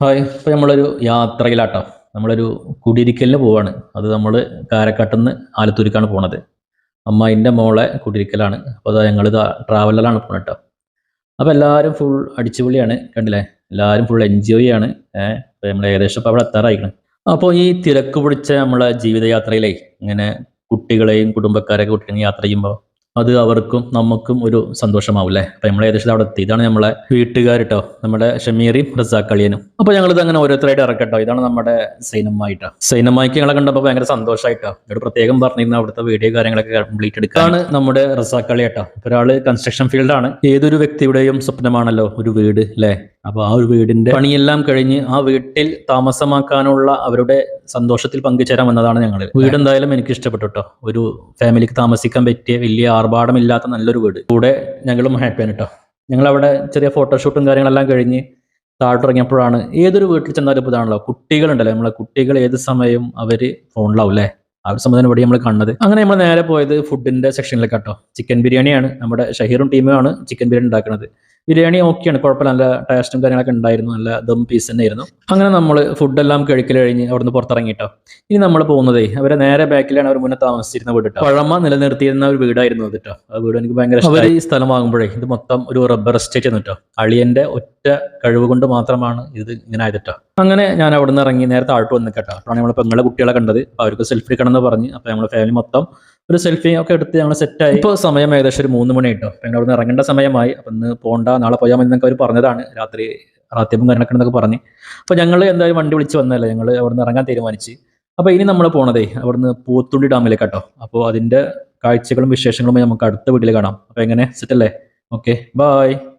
Hi. ഇപ്പോൾ നമ്മളൊരു യാത്രയിലാട്ടോ. നമ്മളൊരു കുടിയിരിക്കലിന് പോവാണ്. അത് നമ്മൾ കാരക്കാട്ട്ന്ന് ആലത്തൂർക്കാണ് പോണത്. അമ്മായിൻ്റെ മോളെ കുടിയിരിക്കലാണ്. അപ്പോൾ അതാ ഞങ്ങളിതാ ട്രാവലറിലാണ് പോണത് ട്ടോ. അപ്പോൾ എല്ലാവരും ഫുൾ അടിച്ചുപൊളിയാണ്. കണ്ടില്ലേ? എല്ലാവരും ഫുൾ എൻജോയ് ആണ്. അപ്പോൾ നമ്മൾ ഏകദേശം ഇപ്പോൾ അവിടെ എത്താറായിക്ക്ണ്. അപ്പോൾ ഈ തിരക്ക് പിടിച്ച നമ്മളെ ജീവിതയാത്രയിലേ ഇങ്ങനെ കുട്ടികളെയും കുടുംബക്കാരെയൊക്കെ കൂട്ടി യാത്ര ചെയ്യുമ്പോൾ അത് അവർക്കും നമുക്കും ഒരു സന്തോഷമാവുംല്ലേ. അപ്പോൾ നമ്മൾ ഏകദേശം അവിടെ എത്തി. ഇതാണ് നമ്മളെ വീട്ടുകാർ ട്ടോ. നമ്മുടെ ഷമീറയും റസാഖ് അളിയനും. അപ്പോൾ ഞങ്ങളിത് അങ്ങനെ ഓരോരുത്തരായിട്ട് ഇറക്കട്ടോ. ഇതാണ് നമ്മുടെ സൈനമ്മായി ട്ടോ. സൈനമ്മായിക്ക് ഞങ്ങളെ കണ്ടപ്പോൾ ഭയങ്കര സന്തോഷമായിട്ടോ. എന്നോട് പ്രത്യേകം പറഞ്ഞിരുന്നു അവിടുത്തെ വീഡിയോ കാര്യങ്ങളൊക്കെ കംപ്ലീറ്റ് എടുക്കാണ്. നമ്മുടെ റസാഖ് അളി ട്ടോ. ഒരാൾ കൺസ്ട്രക്ഷൻ ഫീൽഡാണ്. ഏതൊരു വ്യക്തിയുടെയും സ്വപ്നമാണല്ലോ ഒരു വീട് അല്ലേ. അപ്പോൾ ആ ഒരു വീടിന്റെ പണിയെല്ലാം കഴിഞ്ഞ് ആ വീട്ടിൽ താമസമാക്കാനുള്ള അവരുടെ സന്തോഷത്തിൽ പങ്കുചേരാൻ വന്നതാണ് ഞങ്ങൾ. വീട് എന്തായാലും എനിക്ക് ഇഷ്ടപ്പെട്ടു ട്ടോ. ഒരു ഫാമിലിക്ക് താമസിക്കാൻ പറ്റിയ വലിയ ആർഭാടമില്ലാത്ത നല്ലൊരു വീട്. കൂടെ ഞങ്ങളും ഹാപ്പിയാണ് ട്ടോ. ഞങ്ങളവിടെ ചെറിയ ഫോട്ടോഷൂട്ടും കാര്യങ്ങളെല്ലാം കഴിഞ്ഞ് താഴോട്ടിറങ്ങിയപ്പോഴാണ് ഏതൊരു വീട്ടിൽ ചെന്നാലും ഇപ്പോൾ ഇതാണല്ലോ കുട്ടികളുണ്ടല്ലോ, നമ്മളെ കുട്ടികൾ ഏത് സമയവും അവര് ഫോണിലാവും അല്ലേ. ആ ഒരു സംബന്ധം ഇവിടെ നമ്മൾ കണ്ടത്. അങ്ങനെ നമ്മൾ നേരെ പോയത് ഫുഡിന്റെ സെക്ഷനിലേക്ക് കേട്ടോ. ചിക്കൻ ബിരിയാണിയാണ്, നമ്മുടെ ഷഹീറും ടീമുമാണ് ചിക്കൻ ബിരിയാണി ഉണ്ടാക്കുന്നത്. ബിരിയാണി ഓക്കെയാണ്, കുഴപ്പമില്ല, നല്ല ടേസ്റ്റും കാര്യങ്ങളൊക്കെ ഉണ്ടായിരുന്നു, നല്ല ദം പീസ് തന്നെ ആയിരുന്നു. അങ്ങനെ നമ്മൾ ഫുഡെല്ലാം കഴിക്കൽ കഴിഞ്ഞ് അവിടുന്ന് പുറത്തിറങ്ങിട്ടോ. ഇനി നമ്മൾ പോകുന്നതേ അവരെ നേരെ ബാക്കിലാണ് അവർ മുന്നേ താമസിച്ചിരുന്ന വീട് കേട്ടോ. പഴമ നിലനിർത്തിയിരുന്ന ഒരു വീടായിരുന്നു അത് കേട്ടോ. ആ വീട് എനിക്ക് ഭയങ്കര ഇഷ്ടമായി. ഈ സ്ഥലം വാങ്ങുമ്പോഴേ ഇത് മൊത്തം ഒരു റബ്ബർ എസ്റ്റേറ്റ് ആണ് കേട്ടോ. അളിയന്റെ ഒറ്റ കഴിവ് കൊണ്ട് മാത്രമാണ് ഇത് ഇങ്ങനെ ആയത് കേട്ടോ. അങ്ങനെ ഞാൻ അവിടെ നിന്ന് ഇറങ്ങി നേരെ താഴോട്ട് വന്ന് കേട്ടോ. അപ്പോഴാണ് നമ്മൾ പെങ്ങളെ കുട്ടികളെ കണ്ടത്. അപ്പോൾ അവർക്ക് സെൽഫി എടുക്കണം എന്ന് പറഞ്ഞ് അപ്പോൾ നമ്മൾ ഫാമിലി മൊത്തം ഒരു സെൽഫി ഒക്കെ എടുത്ത് ഞങ്ങൾ സെറ്റായി. ഇപ്പോൾ സമയം ഏകദേശം ഒരു 3 മണി കേട്ടോ. അപ്പോൾ അവിടെ നിന്ന് ഇറങ്ങേണ്ട സമയമായി. അപ്പം ഇന്ന് പോകണ്ട, നാളെ പോയാൽ മതി എന്നൊക്കെ അവർ പറഞ്ഞതാണ്. രാത്രി റാത്യപ്പും കാര്യങ്ങളൊക്കെ എന്നൊക്കെ പറഞ്ഞ്. അപ്പോൾ ഞങ്ങൾ എന്തായാലും വണ്ടി വിളിച്ച് വന്നതല്ലേ, ഞങ്ങൾ അവിടെ നിന്ന് ഇറങ്ങാൻ തീരുമാനിച്ച്. അപ്പോൾ ഇനി നമ്മൾ പോണതേ അവിടുന്ന് പോത്തുണ്ടി ഡാമിലേക്ക് കേട്ടോ. അപ്പോൾ അതിൻ്റെ കാഴ്ചകളും വിശേഷങ്ങളും നമുക്ക് അടുത്ത വീട്ടിൽ കാണാം. അപ്പോൾ എങ്ങനെ സെറ്റല്ലേ? Okay, bye.